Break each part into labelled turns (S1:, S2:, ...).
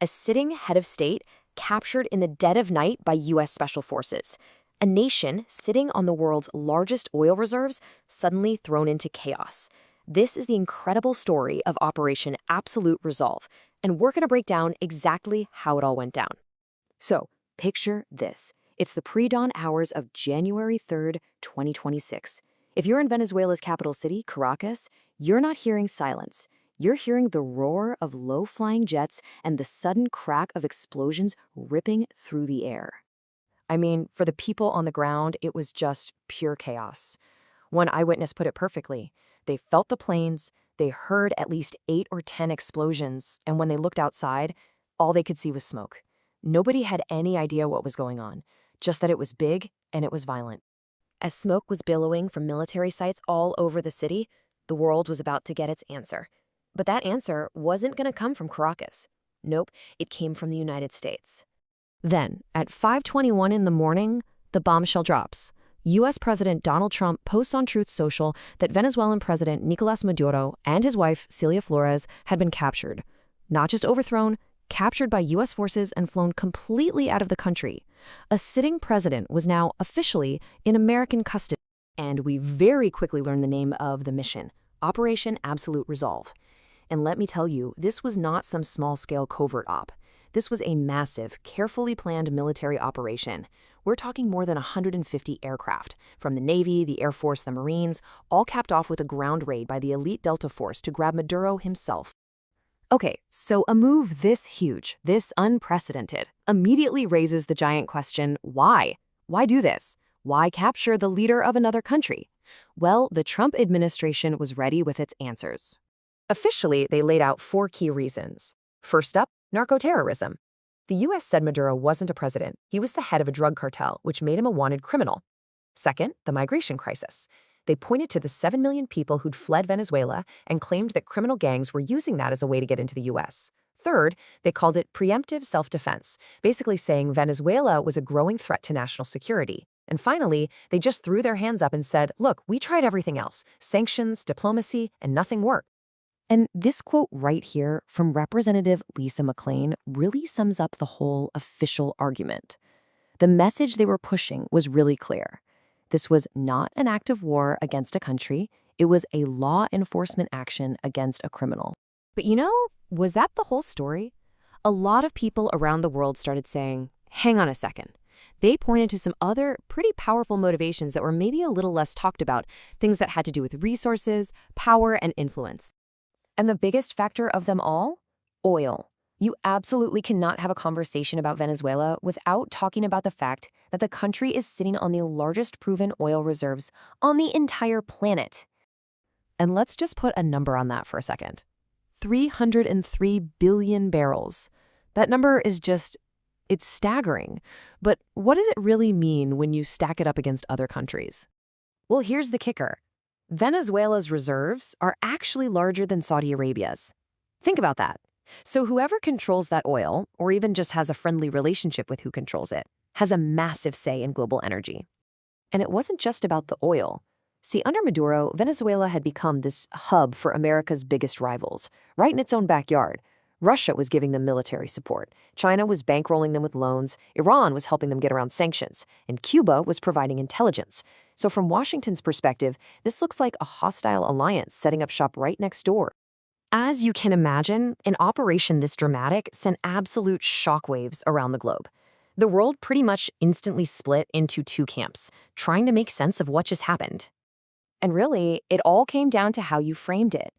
S1: A sitting head of state captured in the dead of night by U.S. Special Forces. A nation sitting on the world's largest oil reserves suddenly thrown into chaos. This is the incredible story of Operation Absolute Resolve, and we're going to break down exactly how it all went down. So, picture this. It's the pre-dawn hours of January 3rd, 2026. If you're in Venezuela's capital city, Caracas, you're not hearing silence. You're hearing the roar of low-flying jets and the sudden crack of explosions ripping through the air. I mean, for the people on the ground, it was just pure chaos. One eyewitness put it perfectly. They felt the planes, they heard at least 8 or 10 explosions, and when they looked outside, all they could see was smoke. Nobody had any idea what was going on, just that it was big and it was violent. As smoke was billowing from military sites all over the city, the world was about to get its answer. But that answer wasn't going to come from Caracas. Nope, it came from the United States. Then, at 5:21 in the morning, the bombshell drops. U.S. President Donald Trump posts on Truth Social that Venezuelan President Nicolas Maduro and his wife, Celia Flores, had been captured. Not just overthrown, captured by U.S. forces and flown completely out of the country. A sitting president was now officially in American custody. And we very quickly learned the name of the mission, Operation Absolute Resolve. And let me tell you, this was not some small-scale covert op. This was a massive, carefully planned military operation. We're talking more than 150 aircraft, from the Navy, the Air Force, the Marines, all capped off with a ground raid by the elite Delta Force to grab Maduro himself. Okay, so a move this huge, this unprecedented, immediately raises the giant question, why? Why do this? Why capture the leader of another country? Well, the Trump administration was ready with its answers. Officially, they laid out 4 key reasons. First up, narco-terrorism. The U.S. said Maduro wasn't a president. He was the head of a drug cartel, which made him a wanted criminal. Second, the migration crisis. They pointed to the 7 million people who'd fled Venezuela and claimed that criminal gangs were using that as a way to get into the U.S. Third, they called it preemptive self-defense, basically saying Venezuela was a growing threat to national security. And finally, they just threw their hands up and said, look, we tried everything else, sanctions, diplomacy, and nothing worked. And this quote right here from Representative Lisa McClain really sums up the whole official argument. The message they were pushing was really clear. This was not an act of war against a country. It was a law enforcement action against a criminal. But was that the whole story? A lot of people around the world started saying, hang on a second. They pointed to some other pretty powerful motivations that were maybe a little less talked about, things that had to do with resources, power, and influence. And the biggest factor of them all? Oil. You absolutely cannot have a conversation about Venezuela without talking about the fact that the country is sitting on the largest proven oil reserves on the entire planet. And let's just put a number on that for a second. 303 billion barrels. That number is it's staggering. But what does it really mean when you stack it up against other countries? Well, here's the kicker. Venezuela's reserves are actually larger than Saudi Arabia's. Think about that. So whoever controls that oil, or even just has a friendly relationship with who controls it, has a massive say in global energy. And it wasn't just about the oil. See, under Maduro, Venezuela had become this hub for America's biggest rivals, right in its own backyard. Russia was giving them military support. China was bankrolling them with loans. Iran was helping them get around sanctions. And Cuba was providing intelligence. So from Washington's perspective, this looks like a hostile alliance setting up shop right next door. As you can imagine, an operation this dramatic sent absolute shockwaves around the globe. The world pretty much instantly split into 2 camps, trying to make sense of what just happened. And really, it all came down to how you framed it.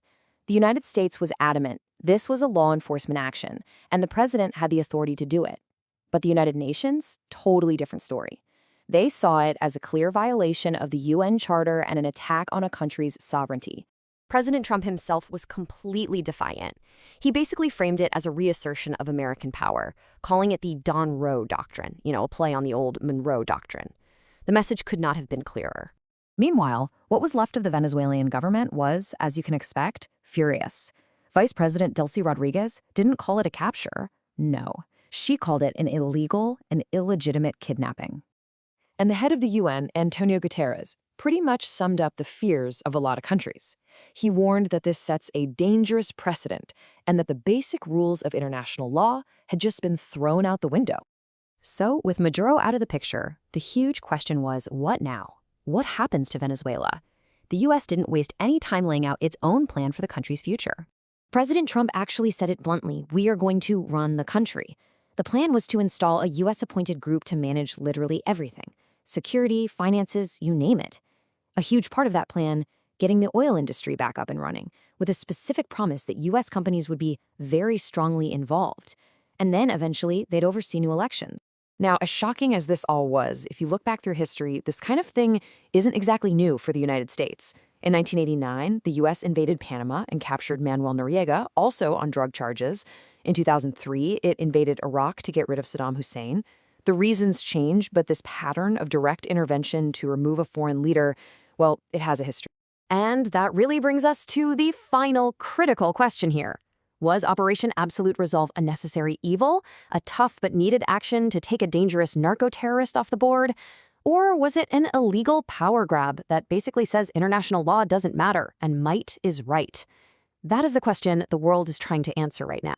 S1: The United States was adamant this was a law enforcement action, and the president had the authority to do it. But the United Nations? Totally different story. They saw it as a clear violation of the UN Charter and an attack on a country's sovereignty. President Trump himself was completely defiant. He basically framed it as a reassertion of American power, calling it the Don Roe Doctrine, a play on the old Monroe Doctrine. The message could not have been clearer. Meanwhile, what was left of the Venezuelan government was, as you can expect, furious. Vice President Delcy Rodriguez didn't call it a capture. No, she called it an illegal and illegitimate kidnapping. And the head of the UN, Antonio Guterres, pretty much summed up the fears of a lot of countries. He warned that this sets a dangerous precedent and that the basic rules of international law had just been thrown out the window. So, with Maduro out of the picture, the huge question was, what now? What happens to Venezuela? The U.S. didn't waste any time laying out its own plan for the country's future. President Trump actually said it bluntly: we are going to run the country. The plan was to install a U.S.-appointed group to manage literally everything: security, finances, you name it. A huge part of that plan, getting the oil industry back up and running, with a specific promise that U.S. companies would be very strongly involved. And then, eventually, they'd oversee new elections. Now, as shocking as this all was, if you look back through history, this kind of thing isn't exactly new for the United States. In 1989, the U.S. invaded Panama and captured Manuel Noriega, also on drug charges. In 2003, it invaded Iraq to get rid of Saddam Hussein. The reasons change, but this pattern of direct intervention to remove a foreign leader, well, it has a history. And that really brings us to the final critical question here. Was Operation Absolute Resolve a necessary evil, a tough but needed action to take a dangerous narco-terrorist off the board? Or was it an illegal power grab that basically says international law doesn't matter and might is right? That is the question the world is trying to answer right now.